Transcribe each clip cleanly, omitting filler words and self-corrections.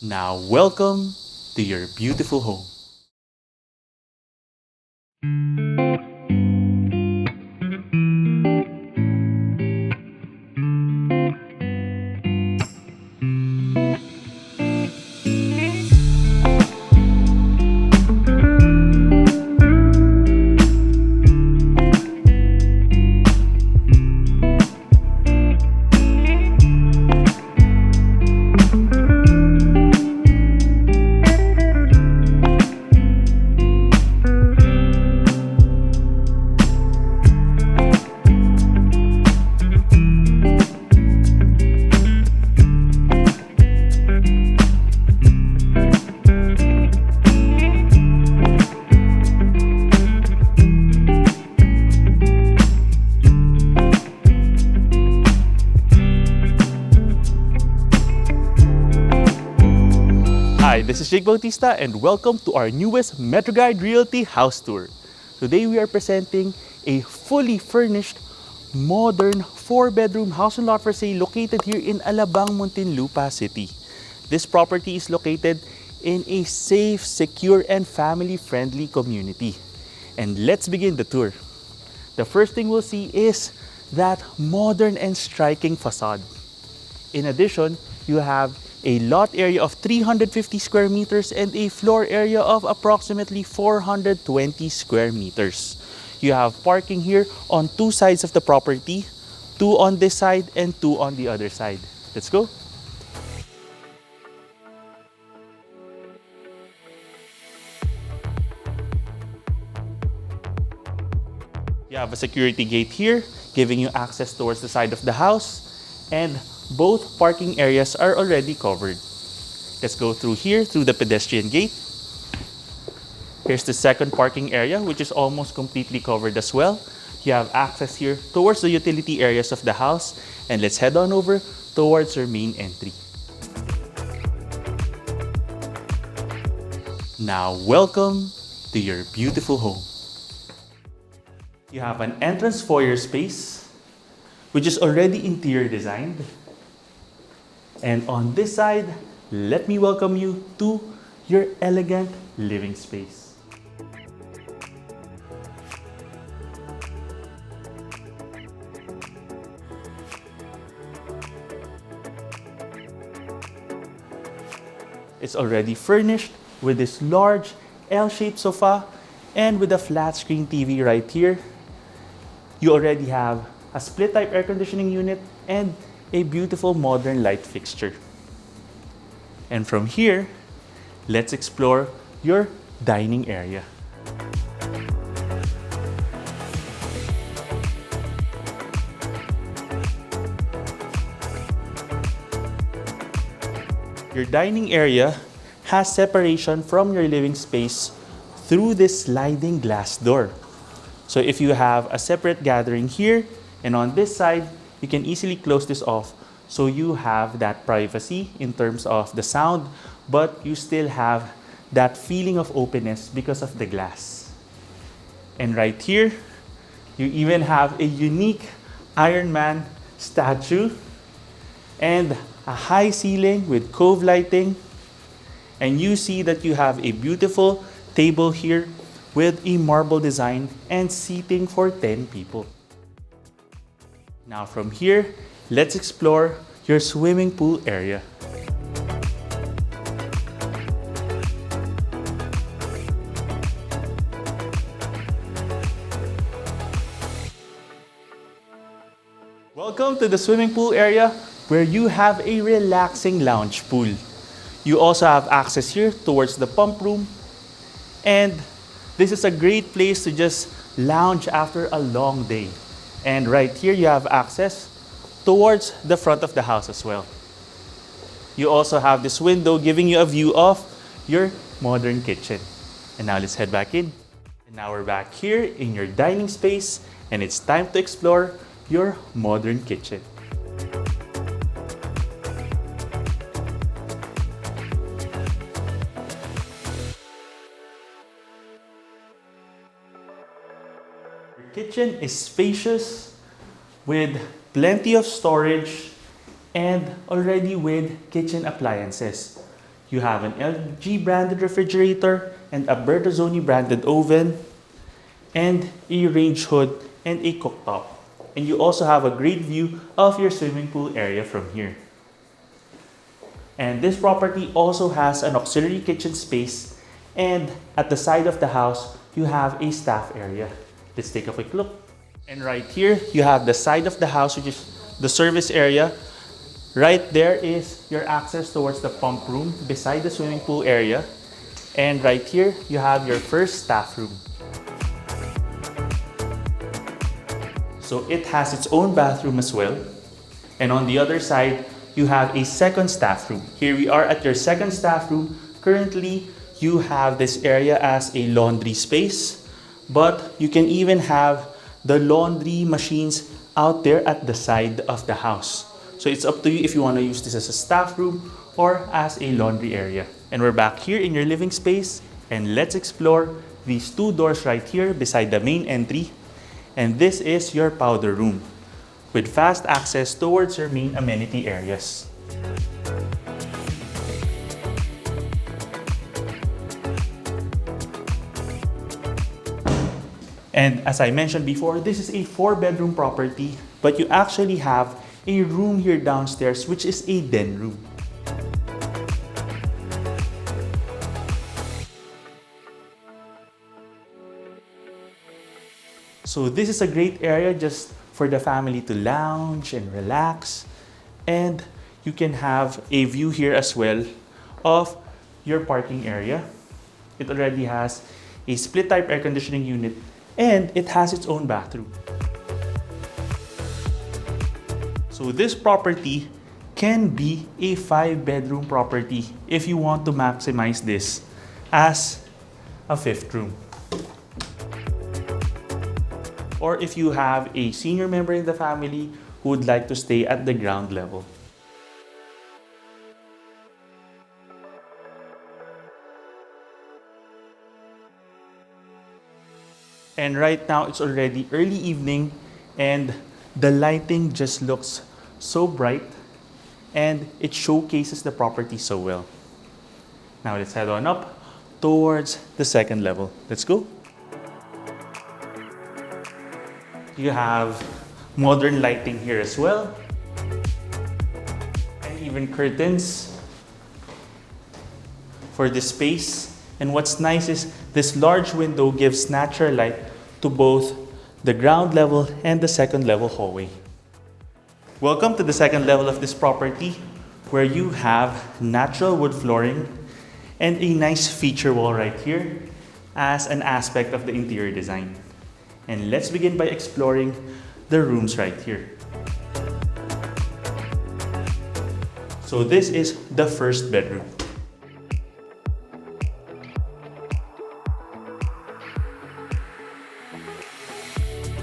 Now, welcome to your beautiful home. Hi, this is Bautista and welcome to our newest MetroGuide Realty house tour. Today we are presenting a fully furnished, modern 4-bedroom house and lot for sale located here in Alabang, Muntinlupa City. This property is located in a safe, secure, and family-friendly community. And let's begin the tour. The first thing we'll see is that modern and striking facade. In addition, you have a lot area of 350 square meters and a floor area of approximately 420 square meters. You have parking here on two sides of the property, two on this side and two on the other side. Let's go. You have a security gate here, giving you access towards the side of the house, and both parking areas are already covered. Let's go through here, through the pedestrian gate. Here's the second parking area, which is almost completely covered as well. You have access here towards the utility areas of the house, and let's head on over towards your main entry. Now, welcome to your beautiful home. You have an entrance foyer space, which is already interior designed. And on this side, let me welcome you to your elegant living space. It's already furnished with this large L-shaped sofa and with a flat screen TV right here. You already have a split type air conditioning unit and a beautiful modern light fixture. And from here, let's explore your dining area. Your dining area has separation from your living space through this sliding glass door. So if you have a separate gathering here and on this side, you can easily close this off so you have that privacy in terms of the sound, but you still have that feeling of openness because of the glass. And right here, you even have a unique Iron Man statue and a high ceiling with cove lighting. And you see that you have a beautiful table here with a marble design and seating for 10 people. Now from here, let's explore your swimming pool area. Welcome to the swimming pool area where you have a relaxing lounge pool. You also have access here towards the pump room, and this is a great place to just lounge after a long day. And right here you have access towards the front of the house as well. You also have this window giving you a view of your modern kitchen. And now let's head back in. And now we're back here in your dining space, and it's time to explore your modern kitchen. Kitchen is spacious with plenty of storage and already with kitchen appliances. You have an LG branded refrigerator and a Bertazzoni branded oven and a range hood and a cooktop. And you also have a great view of your swimming pool area from here. And this property also has an auxiliary kitchen space, and at the side of the house, you have a staff area. Let's take a quick look. And right here, you have the side of the house, which is the service area. Right there is your access towards the pump room beside the swimming pool area. And right here, you have your first staff room. So it has its own bathroom as well. And on the other side, you have a second staff room. Here we are at your second staff room. Currently, you have this area as a laundry space, but you can even have the laundry machines out there at the side of the house. So it's up to you if you want to use this as a staff room or as a laundry area. And we're back here in your living space, and let's explore these two doors right here beside the main entry. And this is your powder room with fast access towards your main amenity areas. And as I mentioned before, this is a 4-bedroom property, but you actually have a room here downstairs, which is a den room. So this is a great area just for the family to lounge and relax. And you can have a view here as well of your parking area. It already has a split type air conditioning unit, and it has its own bathroom. So this property can be a 5-bedroom property if you want to maximize this as a 5th room. Or if you have a senior member in the family who would like to stay at the ground level. And right now, it's already early evening and the lighting just looks so bright and it showcases the property so well. Now let's head on up towards the 2nd level. Let's go. You have modern lighting here as well, and even curtains for this space. And what's nice is this large window gives natural light to both the ground level and the 2nd level hallway. Welcome to the 2nd level of this property, where you have natural wood flooring and a nice feature wall right here as an aspect of the interior design. And let's begin by exploring the rooms right here. So this is the 1st bedroom.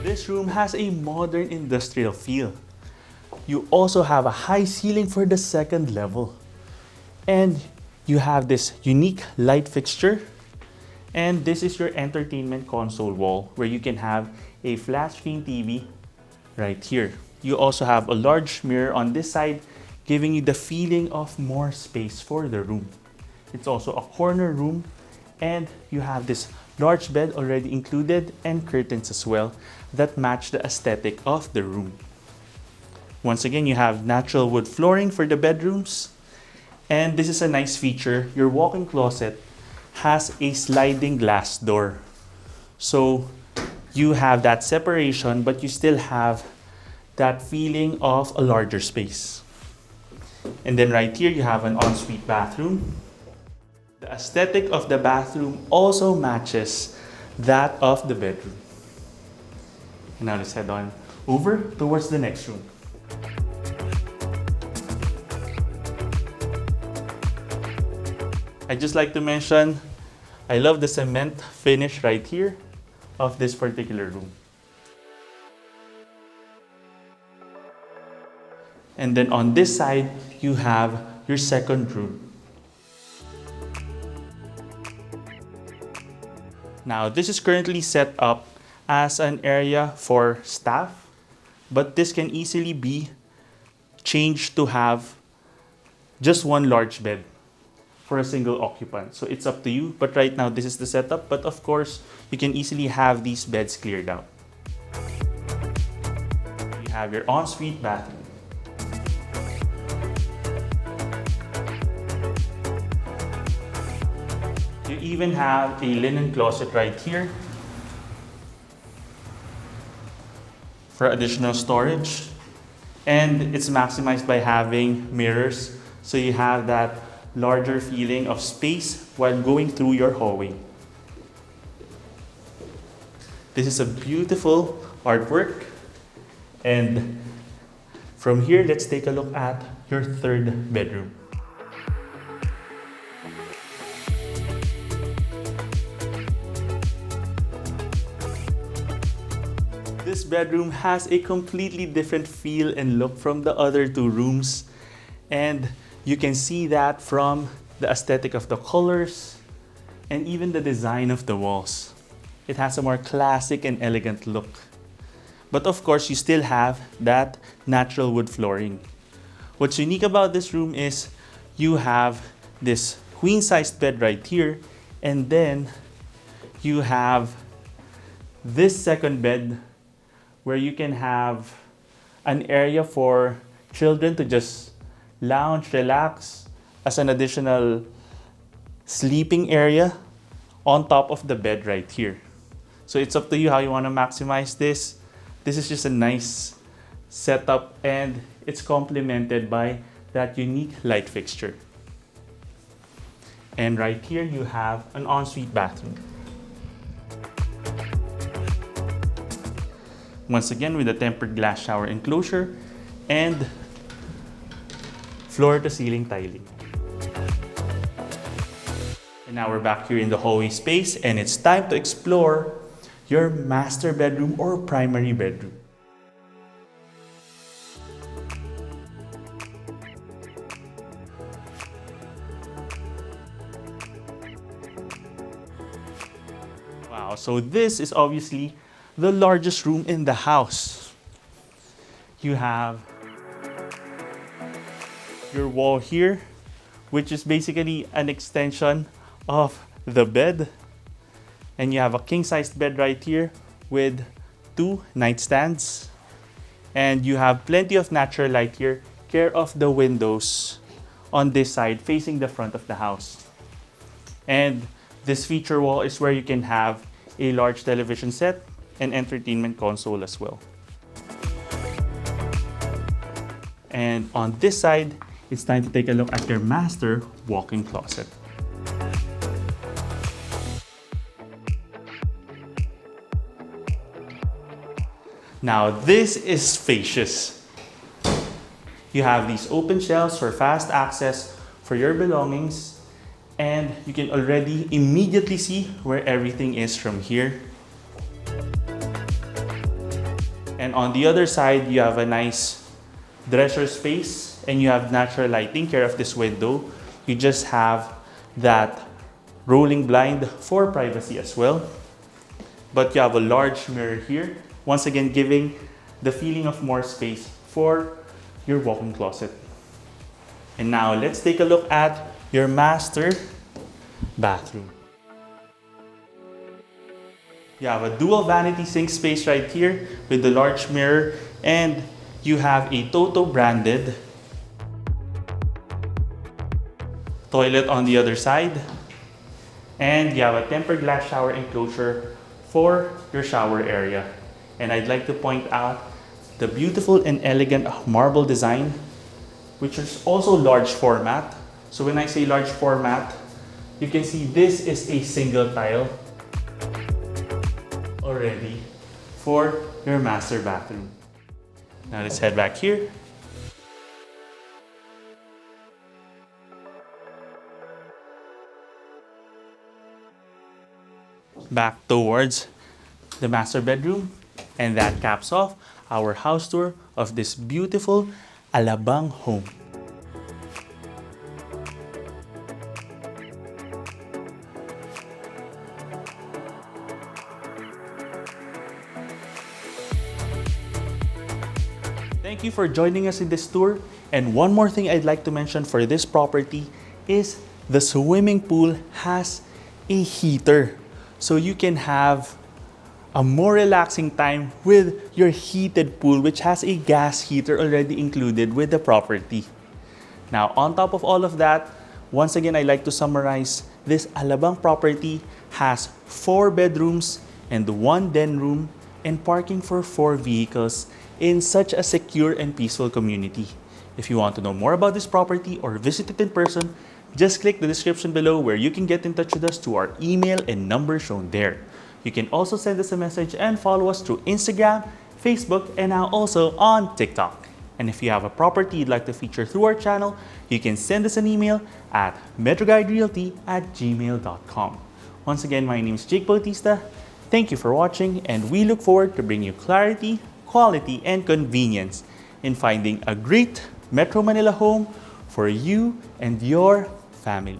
This room has a modern industrial feel. You also have a high ceiling for the 2nd level. And you have this unique light fixture. And this is your entertainment console wall, where you can have a flat screen TV right here. You also have a large mirror on this side, giving you the feeling of more space for the room. It's also a corner room, and you have this large bed already included and curtains as well that match the aesthetic of the room. Once again, you have natural wood flooring for the bedrooms. And this is a nice feature. Your walk-in closet has a sliding glass door. So you have that separation, but you still have that feeling of a larger space. And then right here, you have an ensuite bathroom. The aesthetic of the bathroom also matches that of the bedroom. And now let's head on over towards the next room. I'd just like to mention, I love the cement finish right here of this particular room. And then on this side, you have your 2nd room. Now, this is currently set up as an area for staff, but this can easily be changed to have just one large bed. for a single occupant. So it's up to you. But right now, this is the setup. But of course, you can easily have these beds cleared out. You have your ensuite bathroom. You even have a linen closet right here for additional storage. And it's maximized by having mirrors, so you have that larger feeling of space while going through your hallway. This is a beautiful artwork. And from here, let's take a look at your third bedroom. This bedroom has a completely different feel and look from the other two rooms. And you can see that from the aesthetic of the colors and even the design of the walls. It has a more classic and elegant look. But of course, you still have that natural wood flooring. What's unique about this room is you have this queen-sized bed right here, and then you have this second bed where you can have an area for children to just lounge, relax as an additional sleeping area on top of the bed right here. So it's up to you how you want to maximize this. This is just a nice setup, and it's complemented by that unique light fixture. And right here you have an ensuite bathroom. Once again with a tempered glass shower enclosure and floor-to-ceiling tiling. And now we're back here in the hallway space, and it's time to explore your master bedroom or primary bedroom. Wow, so this is obviously the largest room in the house. You have your wall here, which is basically an extension of the bed. And you have a king-sized bed right here with 2 nightstands. And you have plenty of natural light here, care of the windows on this side facing the front of the house. And this feature wall is where you can have a large television set and entertainment console as well. And on this side, it's time to take a look at your master walk-in closet. Now this is spacious. You have these open shelves for fast access for your belongings, and you can already immediately see where everything is from here. And on the other side, you have a nice dresser space, and you have natural lighting care of this window. You just have that rolling blind for privacy as well. But you have a large mirror here, once again giving the feeling of more space for your walk-in closet. And now let's take a look at your master bathroom. You have a dual vanity sink space right here with the large mirror, and you have a Toto branded toilet on the other side, and you have a tempered glass shower enclosure for your shower area. And I'd like to point out the beautiful and elegant marble design, which is also large format. So when I say large format, you can see this is a single tile already for your master bathroom. Now let's head back here. Back towards the master bedroom, and that caps off our house tour of this beautiful Alabang home. Thank you for joining us in this tour. And one more thing I'd like to mention for this property is the swimming pool has a heater. So you can have a more relaxing time with your heated pool, which has a gas heater already included with the property. Now, on top of all of that, once again, I like to summarize, this Alabang property has 4 bedrooms and 1 den room and parking for 4 vehicles in such a secure and peaceful community. If you want to know more about this property or visit it in person, just click the description below where you can get in touch with us to our email and number shown there. You can also send us a message and follow us through Instagram, Facebook, and now also on TikTok. And if you have a property you'd like to feature through our channel, you can send us an email at metroguiderealty@gmail.com. Once again, my name is Jake Bautista. Thank you for watching, and we look forward to bringing you clarity, quality, and convenience in finding a great Metro Manila home for you and your family.